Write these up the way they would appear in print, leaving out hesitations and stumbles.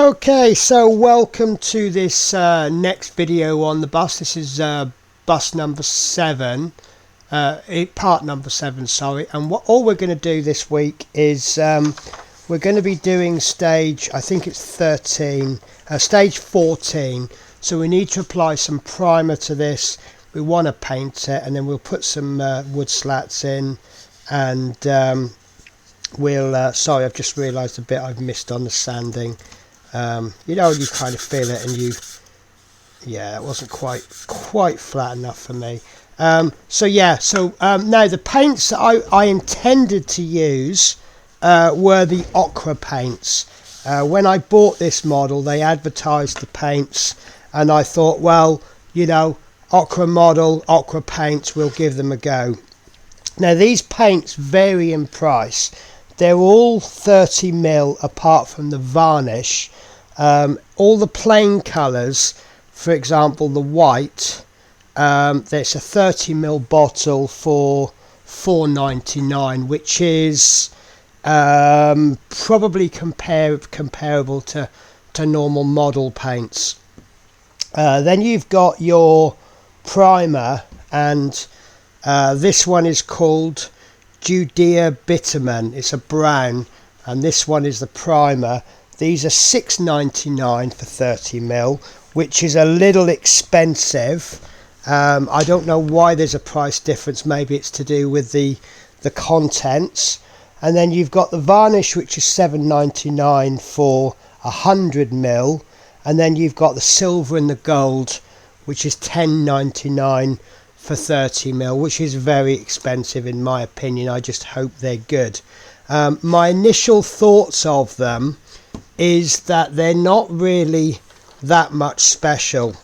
Okay, so welcome to this next video on the bus. This is bus number 7, part number 7, sorry. And all we're going to do this week is we're going to be doing stage, I think it's 13, stage 14. So we need to apply some primer to this. We want to paint it, and then we'll put some wood slats in, and we'll sorry, I've just realised a bit I've missed on the sanding. You know, you kind of feel it, and yeah, it wasn't quite flat enough for me. Now the paints that I intended to use were the Occre paints. When I bought this model, they advertised the paints, and I thought, well, you know, Occre model, Occre paints, we'll give them a go. Now these paints vary in price. They're all 30mm apart from the varnish. All the plain colours, for example the white, there's a 30mm bottle for £4.99, which is probably comparable to normal model paints. Then you've got your primer, and this one is called Judea Bitumen. It's a brown, and this one is the primer. These are £6.99 for 30mm, which is a little expensive. I don't know why there's a price difference. Maybe it's to do with the contents. And then you've got the varnish, which is £7.99 for 100mm, and then you've got the silver and the gold, which is £10.99 for 30mm, which is very expensive in my opinion. I just hope they're good. My initial thoughts of them is that they're not really that much special.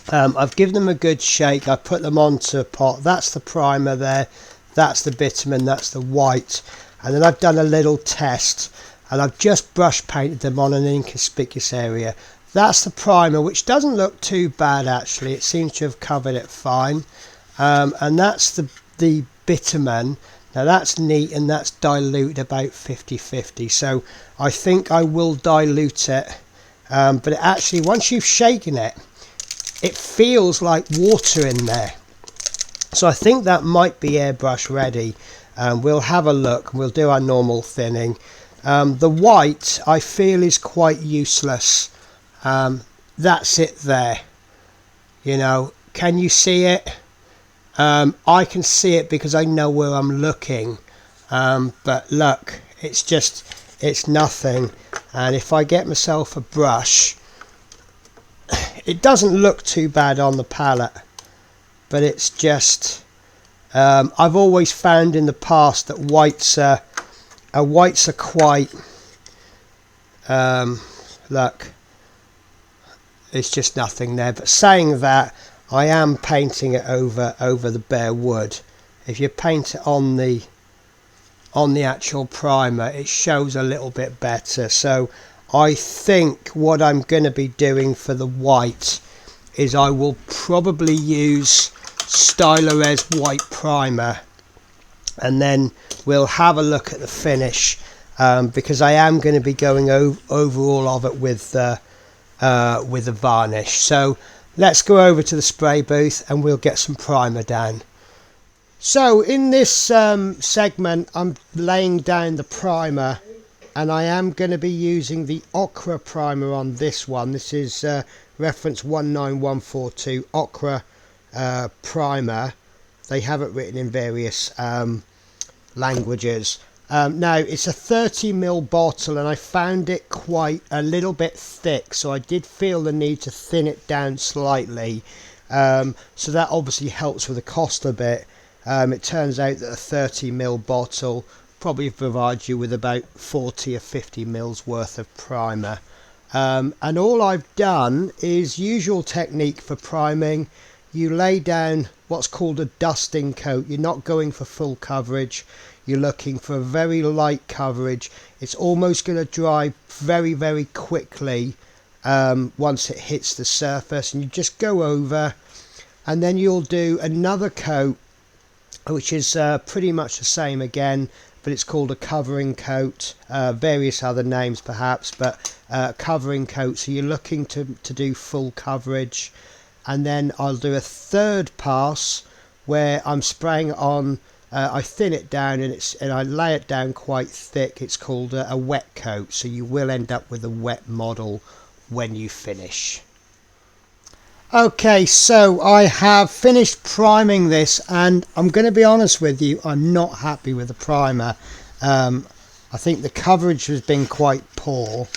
I've given them a good shake. I put them onto a pot. That's the primer there, that's the bitumen, that's the white, and then I've done a little test, and I've just brush painted them on an inconspicuous area. That's the primer, which doesn't look too bad actually. It seems to have covered it fine. And that's the bitumen. Now that's neat, and that's dilute about 50-50. So I think I will dilute it. But it actually, once you've shaken it, it feels like water in there. So I think that might be airbrush ready. We'll have a look. We'll do our normal thinning. The white I feel is quite useless. That's it there. You know, can you see it? I can see it because I know where I'm looking, but look, it's nothing. And if I get myself a brush, it doesn't look too bad on the palette, but it's just I've always found in the past that whites are quite look, it's just nothing there. But saying that, I am painting it over the bare wood. If you paint it on the actual primer, it shows a little bit better. So I think what I'm going to be doing for the white is I will probably use Stylo-Res white primer, and then we'll have a look at the finish, because I am going to be going over all of it with the varnish. So let's go over to the spray booth and we'll get some primer down. So in this segment I'm laying down the primer, and I am going to be using the Occre primer on this one. This is reference 19142 Occre primer. They have it written in various languages. Now it's a 30mm bottle, and I found it quite a little bit thick, so I did feel the need to thin it down slightly. So that obviously helps with the cost a bit. It turns out that a 30mm bottle probably provides you with about 40 or 50 mils worth of primer. And all I've done is usual technique for priming. You lay down what's called a dusting coat. You're not going for full coverage. You're looking for a very light coverage. It's almost going to dry very, very quickly once it hits the surface, and you just go over, and then you'll do another coat, which is pretty much the same again, but it's called a covering coat, various other names perhaps, but covering coat, so you're looking to do full coverage. And then I'll do a third pass where I'm spraying on, I thin it down and I lay it down quite thick. It's called a wet coat, so you will end up with a wet model when you finish. Okay, so I have finished priming this, and I'm going to be honest with you, I'm not happy with the primer. I think the coverage has been quite poor.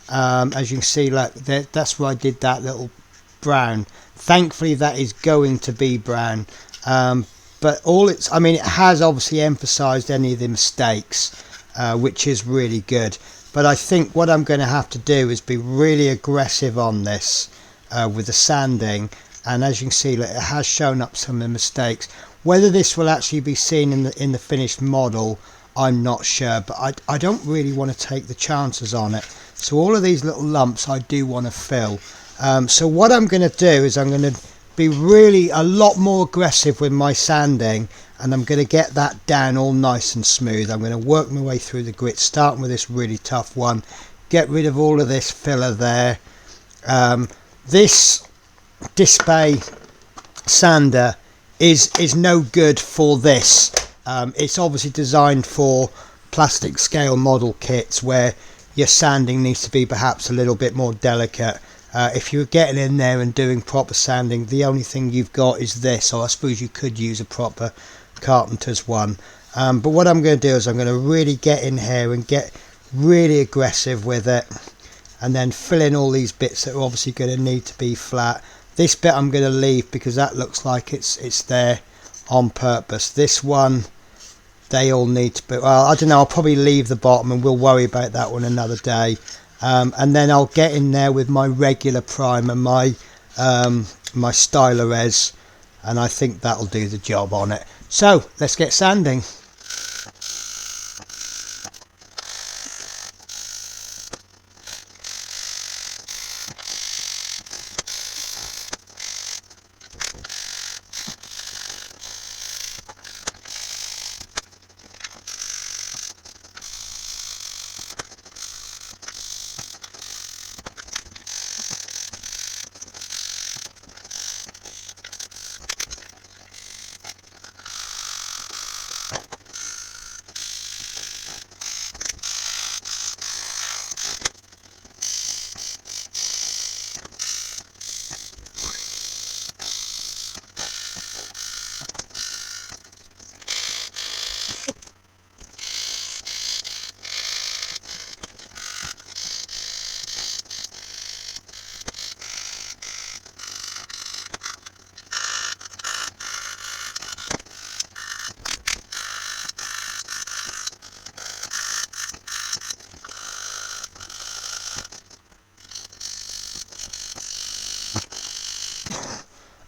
As you can see, like that's where I did that little brown. Thankfully that is going to be brown, but I mean, it has obviously emphasized any of the mistakes, which is really good. But I think what I'm going to have to do is be really aggressive on this with the sanding, and as you can see, like, it has shown up some of the mistakes. Whether this will actually be seen in the finished model, I'm not sure, but I don't really want to take the chances on it. So all of these little lumps I do want to fill. So what I'm going to do is I'm going to be really a lot more aggressive with my sanding, and I'm going to get that down all nice and smooth. I'm going to work my way through the grit, starting with this really tough one, get rid of all of this filler there. This display sander is no good for this. It's obviously designed for plastic scale model kits where your sanding needs to be perhaps a little bit more delicate. If you're getting in there and doing proper sanding, the only thing you've got is this, or I suppose you could use a proper carpenter's one. But what I'm going to do is I'm going to really get in here and get really aggressive with it, and then fill in all these bits that are obviously going to need to be flat. This bit I'm going to leave because that looks like it's there on purpose. This one, they all need to be, well, I don't know, I'll probably leave the bottom and we'll worry about that one another day. And then I'll get in there with my regular primer, my Stylo-Res, and I think that'll do the job on it. So let's get sanding.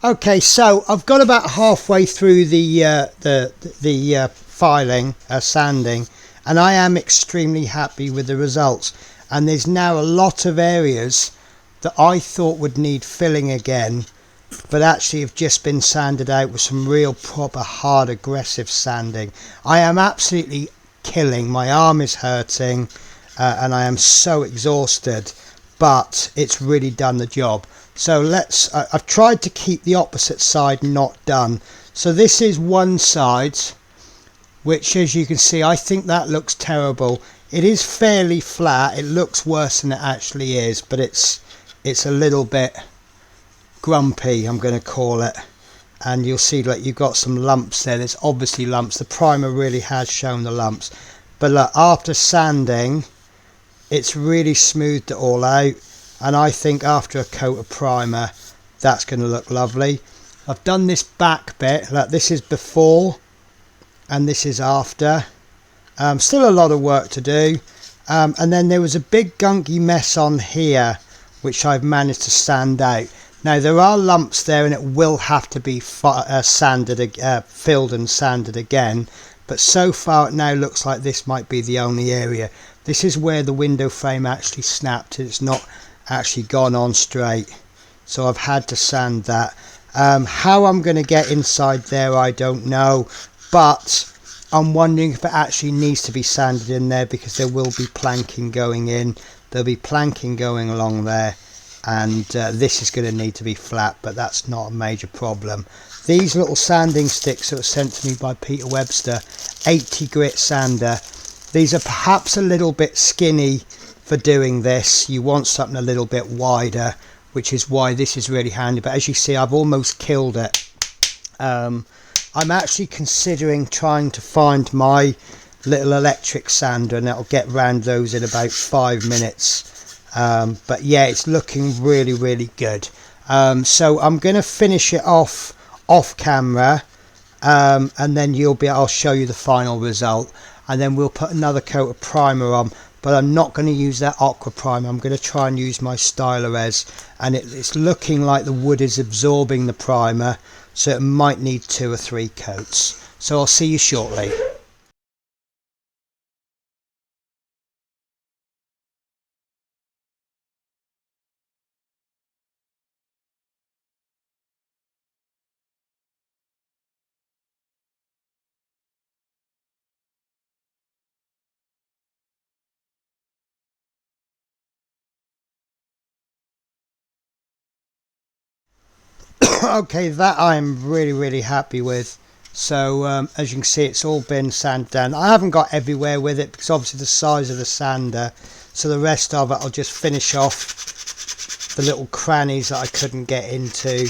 Okay, so I've got about halfway through the filing, sanding, and I am extremely happy with the results. And there's now a lot of areas that I thought would need filling again, but actually have just been sanded out with some real proper hard aggressive sanding. I am absolutely killing. My arm is hurting, and I am so exhausted, but it's really done the job. So I've tried to keep the opposite side not done. So this is one side, which, as you can see, I think that looks terrible. It is fairly flat. It looks worse than it actually is, but it's a little bit grumpy, I'm going to call it. And you'll see, like, you've got some lumps there. There's obviously lumps. The primer really has shown the lumps. But look, after sanding, it's really smoothed it all out. And I think after a coat of primer, that's going to look lovely. I've done this back bit. Look, this is before and this is after. Still a lot of work to do. And then there was a big gunky mess on here, which I've managed to sand out. Now there are lumps there, and it will have to be filled and sanded again. But so far it now looks like this might be the only area. This is where the window frame actually snapped. It's not actually gone on straight, so I've had to sand that. How I'm going to get inside there, I don't know, but I'm wondering if it actually needs to be sanded in there, because there will be planking going in, there'll be planking going along there, and this is going to need to be flat, but that's not a major problem. These little sanding sticks that were sent to me by Peter Webster, 80 grit sander, these are perhaps a little bit skinny for doing this. You want something a little bit wider, which is why this is really handy. But as you see, I've almost killed it. I'm actually considering trying to find my little electric sander, and that'll get round those in about 5 minutes. But yeah, it's looking really, really good. So I'm going to finish it off camera, and then I'll show you the final result, and then we'll put another coat of primer on. But I'm not going to use that Occre primer. I'm going to try and use my Stylo-Res, and it's looking like the wood is absorbing the primer, so it might need 2 or 3 coats. So I'll see you shortly. Okay, that I'm really, really happy with. So as you can see, it's all been sanded down. I haven't got everywhere with it because obviously the size of the sander, so the rest of it I'll just finish off the little crannies that I couldn't get into.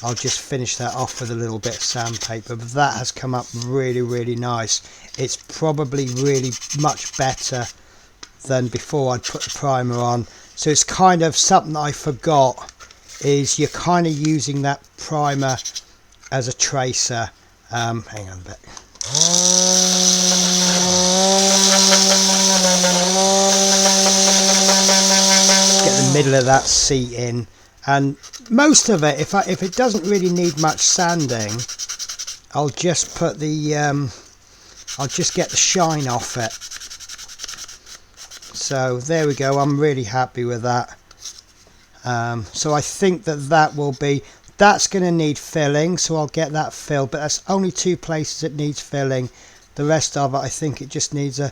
I'll just finish that off with a little bit of sandpaper, but that has come up really, really nice. It's probably really much better than before I'd put the primer on. So it's kind of something that I forgot, is you're kind of using that primer as a tracer. Hang on a bit. Get the middle of that seat in, and most of it, if it doesn't really need much sanding, I'll just put the I'll just get the shine off it. So there we go. I'm really happy with that. So I think that's going to need filling, so I'll get that filled, but that's only 2 places it needs filling. The rest of it, I think it just needs I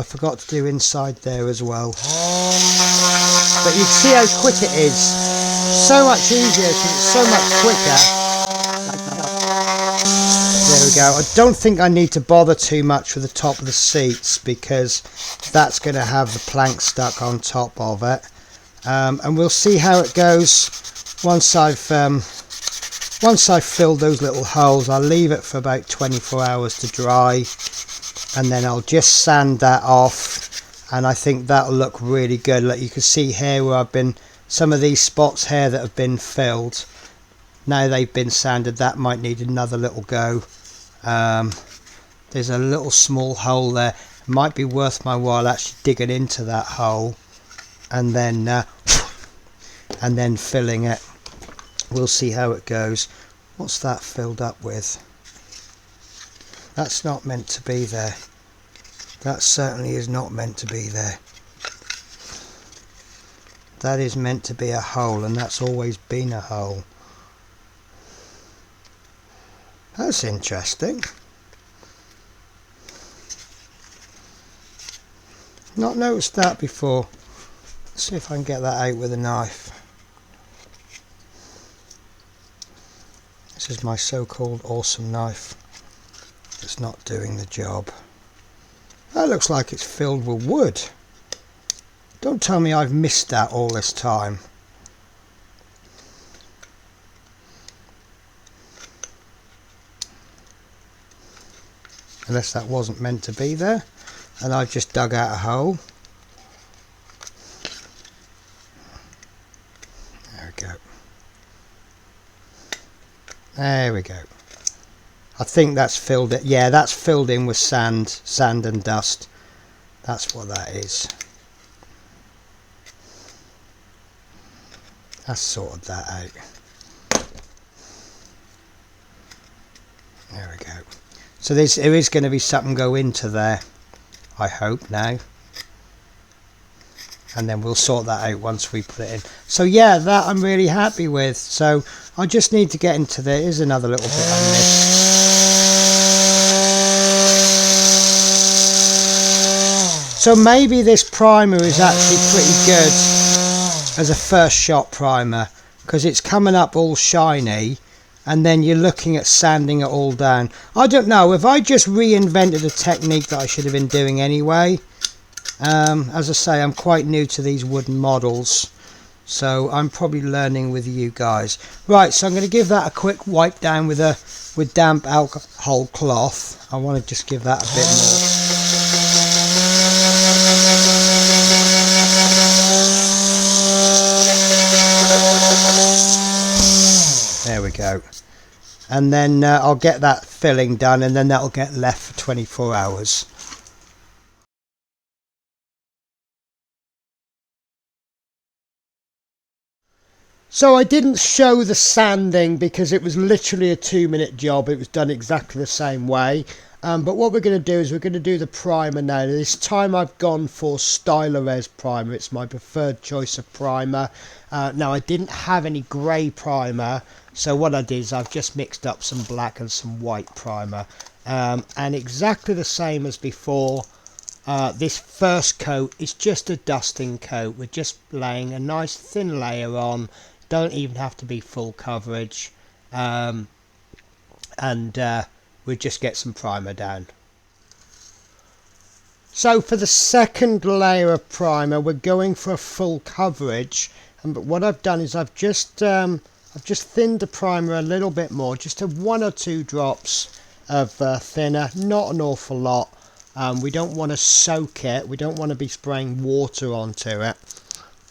forgot to do inside there as well. But you can see how quick it is. So much easier, so much quicker. There we go. I don't think I need to bother too much with the top of the seats, because that's going to have the plank stuck on top of it. And we'll see how it goes once I've filled those little holes. I'll leave it for about 24 hours to dry, and then I'll just sand that off, and I think that'll look really good. Like you can see here where some of these spots here that have been filled, now they've been sanded, that might need another little go. There's a little small hole there. It might be worth my while actually digging into that hole and then filling it. We'll see how it goes. What's that filled up with? That's not meant to be there. That certainly is not meant to be there. That is meant to be a hole, and that's always been a hole. That's interesting. Not noticed that before. Let's see if I can get that out with a knife. This is my so-called awesome knife. It's not doing the job. That looks like it's filled with wood. Don't tell me I've missed that all this time. Unless that wasn't meant to be there and I've just dug out a hole. There we go. There we go. I think that's filled it. Yeah, that's filled in with sand and dust. That's what that is. That's sorted that out. There we go. So there is going to be something go into there, I hope now. And then we'll sort that out once we put it in. So yeah, that I'm really happy with. So I just need to get into there. Here's another little bit on this. So maybe this primer is actually pretty good as a first shot primer, because it's coming up all shiny and then you're looking at sanding it all down. I don't know if I just reinvented a technique that I should have been doing anyway. As I say, I'm quite new to these wooden models, so I'm probably learning with you guys. Right, so I'm going to give that a quick wipe down with damp alcohol cloth. I want to just give that a bit more. There we go. And then I'll get that filling done, and then that'll get left for 24 hours. So I didn't show the sanding because it was literally a 2-minute job. It was done exactly the same way. But what we're going to do is we're going to do the primer now. This time I've gone for Stylo-Res primer. It's my preferred choice of primer. Now I didn't have any grey primer, so what I did is I've just mixed up some black and some white primer. And exactly the same as before. This first coat is just a dusting coat. We're just laying a nice thin layer on. Don't even have to be full coverage, and we just get some primer down. So for the second layer of primer, we're going for a full coverage. But what I've done is I've just thinned the primer a little bit more, just 1 or 2 drops of thinner, not an awful lot. We don't want to soak it. We don't want to be spraying water onto it.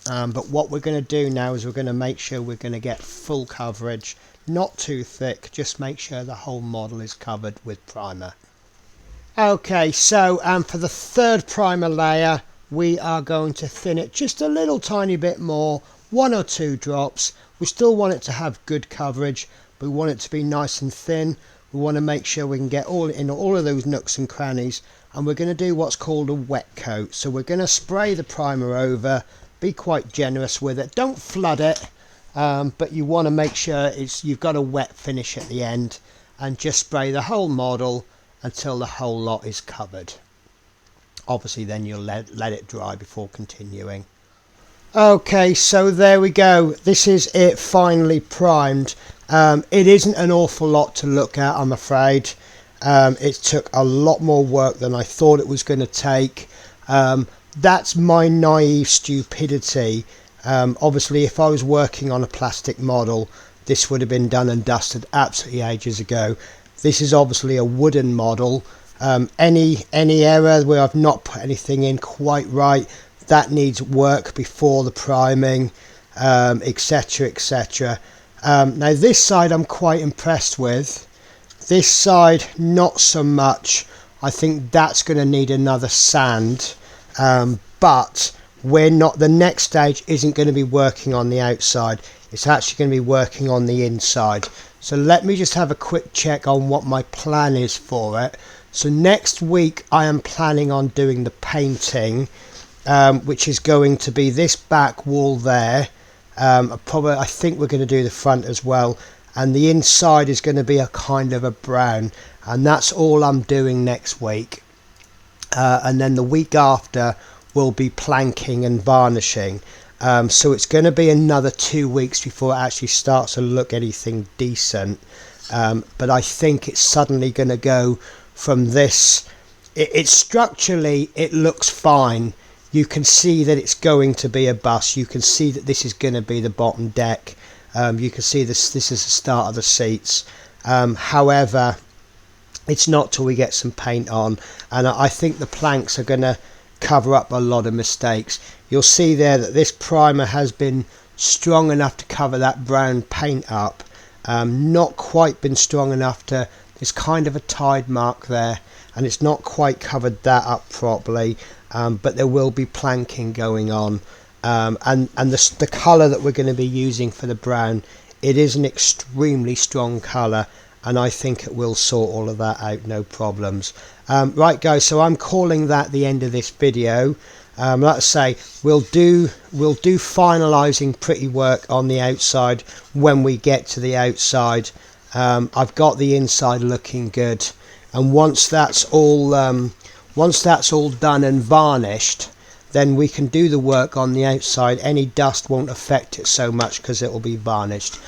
But what we're going to do now is we're going to make sure we're going to get full coverage, not too thick, just make sure the whole model is covered with primer. Okay, so for the third primer layer, we are going to thin it just a little tiny bit more, 1 or 2 drops. We still want it to have good coverage, but we want it to be nice and thin. We want to make sure we can get all of those nooks and crannies, and we're going to do what's called a wet coat. So we're going to spray the primer over. Be quite generous with it. Don't flood it, but you want to make sure you've got a wet finish at the end, and just spray the whole model until the whole lot is covered. Obviously then you'll let it dry before continuing. Okay, so there we go. This is it finally primed. It isn't an awful lot to look at, I'm afraid. It took a lot more work than I thought it was going to take. That's my naive stupidity. Obviously, if I was working on a plastic model, this would have been done and dusted absolutely ages ago. This is obviously a wooden model. Any error where I've not put anything in quite right, that needs work before the priming, etc, etc. Now this side I'm quite impressed with. This side not so much. I think that's going to need another sand. But the next stage isn't going to be working on the outside. It's actually going to be working on the inside. So let me just have a quick check on what my plan is for it. So next week I am planning on doing the painting, which is going to be this back wall there. I think we're going to do the front as well, and the inside is going to be a kind of a brown, and that's all I'm doing next week. And then the week after will be planking and varnishing. So it's going to be another 2 weeks before it actually starts to look anything decent. But I think it's suddenly going to go from this. It's structurally, it looks fine. You can see that it's going to be a bus. You can see that this is going to be the bottom deck. You can see this is the start of the seats. However, it's not till we get some paint on, and I think the planks are going to cover up a lot of mistakes. You'll see there that this primer has been strong enough to cover that brown paint up, not quite been strong enough to, there's kind of a tide mark there, and it's not quite covered that up properly, but there will be planking going on, and the colour that we're going to be using for the brown, it is an extremely strong colour, and I think it will sort all of that out, no problems. Right guys, so I'm calling that the end of this video. Let's say we'll do finalising pretty work on the outside when we get to the outside. I've got the inside looking good, and once that's all once that's all done and varnished, then we can do the work on the outside. Any dust won't affect it so much because it will be varnished.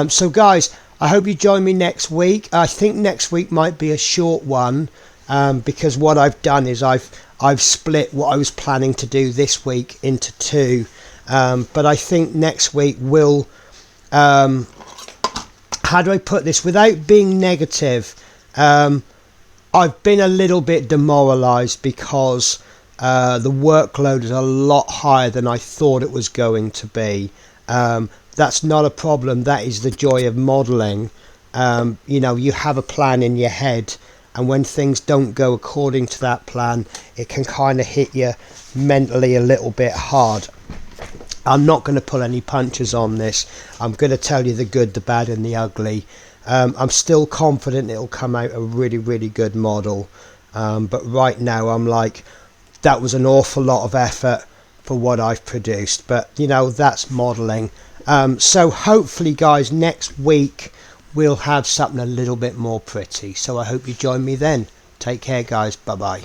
So guys, I hope you join me next week. I think next week might be a short one, because what I've done is I've split what I was planning to do this week into two. But I think next week will, how do I put this without being negative? I've been a little bit demoralized because the workload is a lot higher than I thought it was going to be. That's not a problem. That is the joy of modeling. You know, you have a plan in your head, and when things don't go according to that plan, it can kind of hit you mentally a little bit hard. I'm not going to pull any punches on this. I'm going to tell you the good, the bad and the ugly. I'm still confident it'll come out a really, really good model. But right now I'm like, that was an awful lot of effort for what I've produced. But, you know, that's modeling. So hopefully, guys, next week we'll have something a little bit more pretty. So I hope you join me then. Take care, guys. Bye-bye.